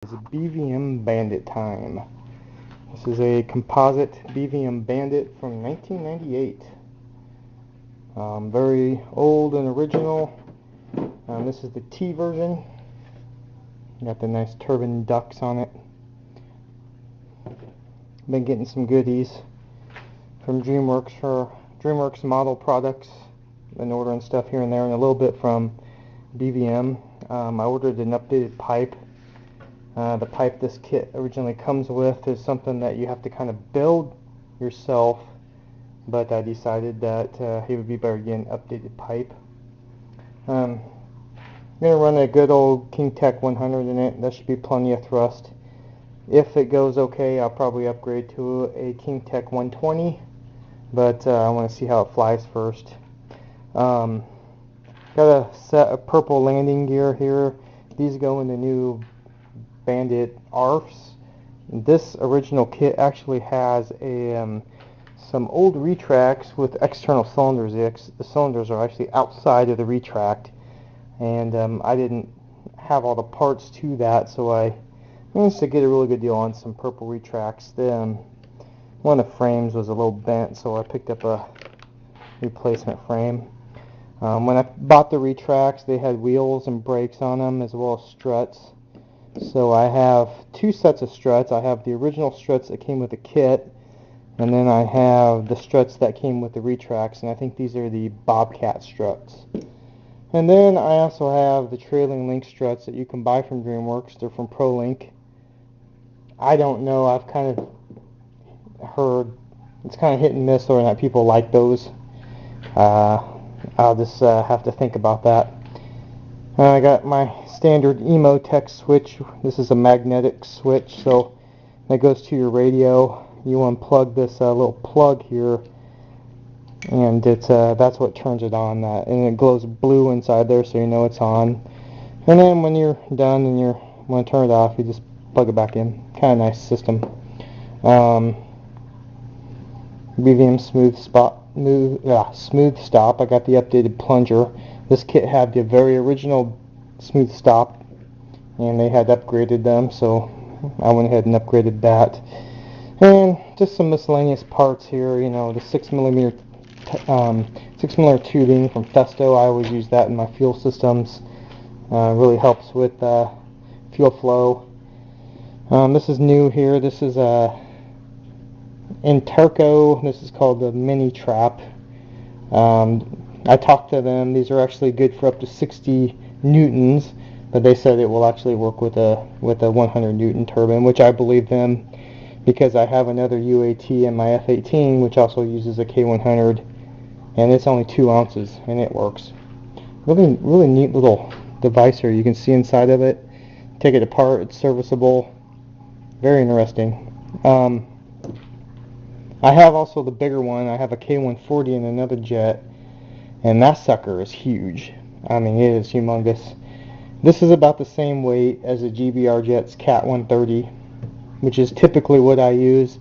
It's BVM Bandit time. This is a composite BVM Bandit from 1998. Very old and original. This is the T version. Got the nice turbine ducts on it. Been getting some goodies from DreamWorks for DreamWorks model products. Been ordering stuff here and there, and a little bit from BVM. I ordered an updated pipe. The pipe this kit originally comes with is something that you have to kind of build yourself, but I decided that it would be better to get an updated pipe. I'm going to run a good old King Tech 100 in it. That should be plenty of thrust. If it goes okay, I'll probably upgrade to a King Tech 120, but I want to see how it flies first. Got a set of purple landing gear here. These go in the new Bandit ARFs. This original kit actually has some old retracts with external cylinders. The cylinders are actually outside of the retract, and I didn't have all the parts to that, so I managed to get a really good deal on some purple retracts. One of the frames was a little bent, so I picked up a replacement frame. When I bought the retracts, they had wheels and brakes on them as well as struts. So I have two sets of struts. I have the original struts that came with the kit, and then I have the struts that came with the retracts, and I think these are the Bobcat struts. And then I also have the trailing link struts that you can buy from DreamWorks. They're from ProLink. I don't know. I've kind of heard it's kind of hit and miss whether or not people like those. I'll just have to think about that. I got my standard Emotech switch. This is a magnetic switch, so that goes to your radio. You unplug this little plug here, and that's what turns it on. And it glows blue inside there, so you know it's on. And then when you're done and you want to turn it off, you just plug it back in. Kind of nice system. BVM Smooth Stop. I got the updated plunger. This kit had the very original Smooth Stop, and they had upgraded them, so I went ahead and upgraded that. And just some miscellaneous parts here. You know, the 6mm tubing from Festo. I always use that in my fuel systems. Really helps with fuel flow. This is new here. This is Interco. This is called the Mini Trap. I talked to them. These are actually good for up to 60 newtons, but they said it will actually work with a 100 newton turbine, which I believe them because I have another UAT in my F-18 which also uses a K100, and it's only 2 ounces and it works. Really neat little device here. You can see inside of it. Take it apart. It's serviceable. Very interesting. I have also the bigger one. I have a K140 in another jet, and that sucker is huge. I mean, it is humongous. This is about the same weight as a GBR jet's Cat 130, which is typically what I use,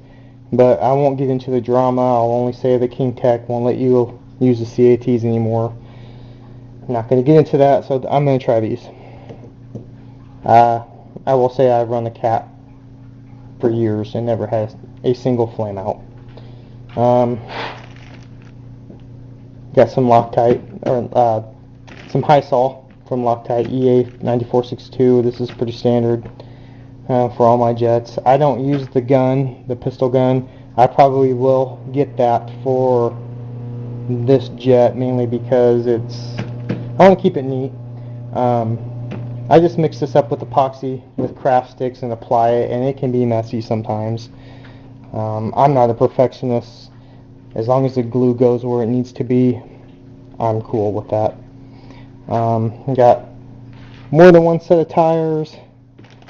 but I won't get into the drama. I'll only say that King Tech won't let you use the CATs anymore. I'm not going to get into that, so I'm going to try these. I will say I've run the Cat for years and never had a single flame out. Got some Loctite, or some Hysol from Loctite EA9462. This is pretty standard for all my jets. I don't use the gun, the pistol gun. I probably will get that for this jet, mainly because I want to keep it neat. I just mix this up with epoxy, with craft sticks, and apply it, and it can be messy sometimes. I'm not a perfectionist. As long as the glue goes where it needs to be, I'm cool with that. Got more than one set of tires.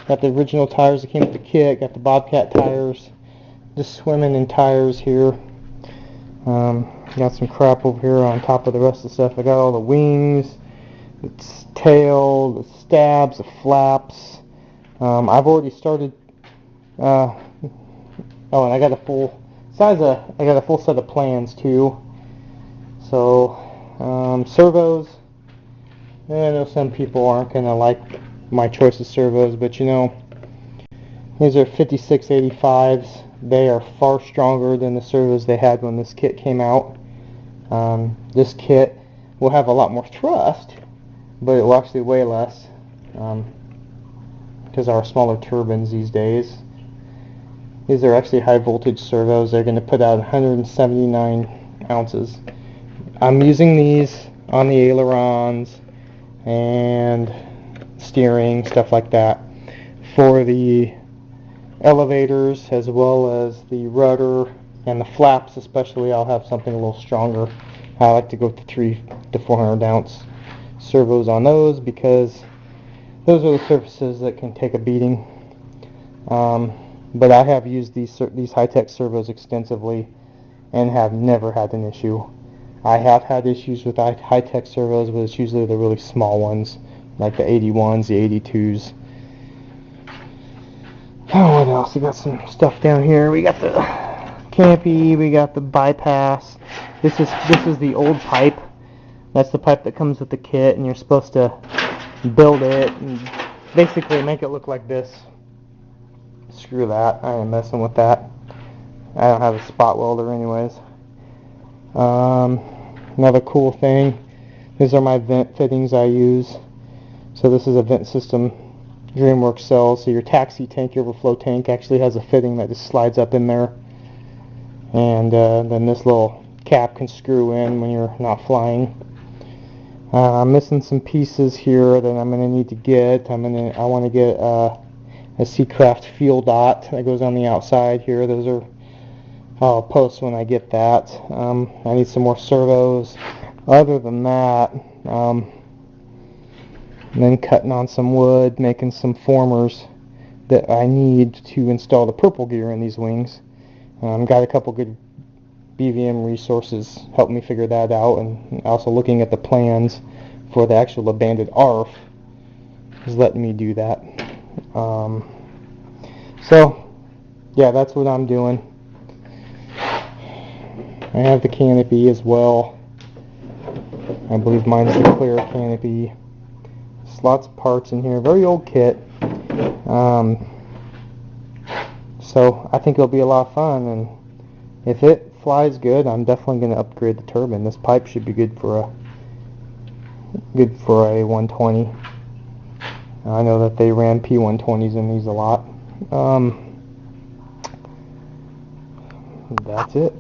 Got the original tires that came with the kit. Got the Bobcat tires. Just swimming in tires here. Got some crap over here on top of the rest of the stuff. I got all the wings, the tail, the stabs, the flaps. I've already started. And I got a full set of plans too. So servos. I know some people aren't gonna like my choice of servos, but you know, These are 5685s. They are far stronger than the servos they had when this kit came out. This kit will have a lot more thrust, but it will actually weigh less because our smaller turbines these days. These are actually high voltage servos. They're going to put out 179 ounces. I'm using these on the ailerons and steering, stuff like that. For the elevators as well as the rudder and the flaps especially, I'll have something a little stronger. I like to go to 300 to 400 ounce servos on those because those are the surfaces that can take a beating. But I have used these high-tech servos extensively and have never had an issue. I have had issues with high-tech servos, but it's usually the really small ones, like the 81s, the 82s. Oh, what else? We got some stuff down here. We got the canopy, we got the bypass. This is the old pipe. That's the pipe that comes with the kit, and you're supposed to build it and basically make it look like this. Screw that. I ain't messing with that. I don't have a spot welder anyways. Another cool thing, these are my vent fittings I use. So this is a vent system DreamWorks sells. So your taxi tank, your overflow tank actually has a fitting that just slides up in there. And then this little cap can screw in when you're not flying. I'm missing some pieces here that I'm going to need to get. I want to get a Seacraft fuel dot that goes on the outside here. Those are, I'll post when I get that. I need some more servos. Other than that, and then cutting on some wood, making some formers that I need to install the purple gear in these wings. Got a couple good BVM resources helping me figure that out, and also looking at the plans for the actual Bandit ARF is letting me do that. So yeah, that's what I'm doing. I have the canopy as well. I believe mine's the clear canopy. There's lots of parts in here. Very old kit. So I think it'll be a lot of fun, and if it flies good, I'm definitely going to upgrade the turbine. This pipe should be good for a 120. I know that they ran P120s in these a lot. That's it.